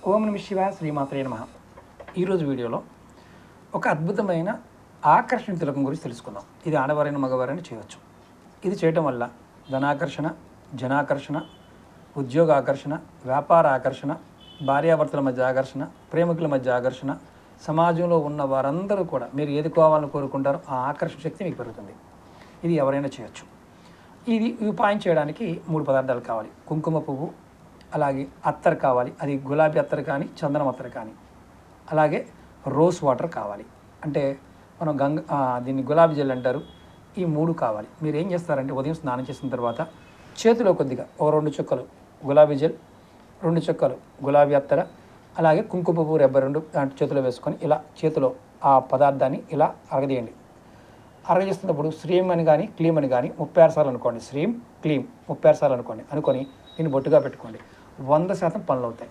ఓం నమః శివాయ శ్రీమాత్రే నమః. ఈరోజు వీడియోలో ఒక అద్భుతమైన ఆకర్షణ తిలకం గురించి తెలుసుకుందాం. ఇది ఆడవారైన మగవారైనా చేయవచ్చు. ఇది చేయటం వల్ల ధనాకర్షణ, జనాకర్షణ, ఉద్యోగ ఆకర్షణ, వ్యాపార ఆకర్షణ, భార్యాభర్తల మధ్య ఆకర్షణ, ప్రేమికుల మధ్య ఆకర్షణ, సమాజంలో ఉన్న వారందరూ కూడా మీరు ఏది కావాలని కోరుకుంటారో ఆ ఆకర్షణ శక్తి మీకు పెరుగుతుంది. ఇది ఎవరైనా చేయొచ్చు. ఈ ఉపాయం చేయడానికి 3 పదార్థాలు కావాలి. కుంకుమ పువ్వు, అలాగే అత్తర్ కావాలి, అది గులాబీ అత్తర్ కానీ చందనం అత్తర్ కానీ, అలాగే రోజ్ వాటర్ కావాలి, అంటే మనం దీన్ని గులాబీ జెల్ అంటారు. ఈ 3 కావాలి. మీరు ఏం చేస్తారంటే ఉదయం స్నానం చేసిన తర్వాత చేతిలో కొద్దిగా 2 చుక్కలు గులాబీ జెల్, 2 చుక్కలు గులాబీ అత్తర, అలాగే కుంకుమ పువ్వు రెబ్బ 2 చేతిలో వేసుకొని ఇలా చేతిలో ఆ పదార్థాన్ని ఇలా అరగదీయండి. అరగజేస్తున్నప్పుడు శ్రీం అని కానీ క్లీం అని కానీ 36 సార్లు అనుకోండి. శ్రీం క్లీం 36 సార్లు అనుకొని దీన్ని బొట్టుగా పెట్టుకోండి. 100% పనులు అవుతాయి.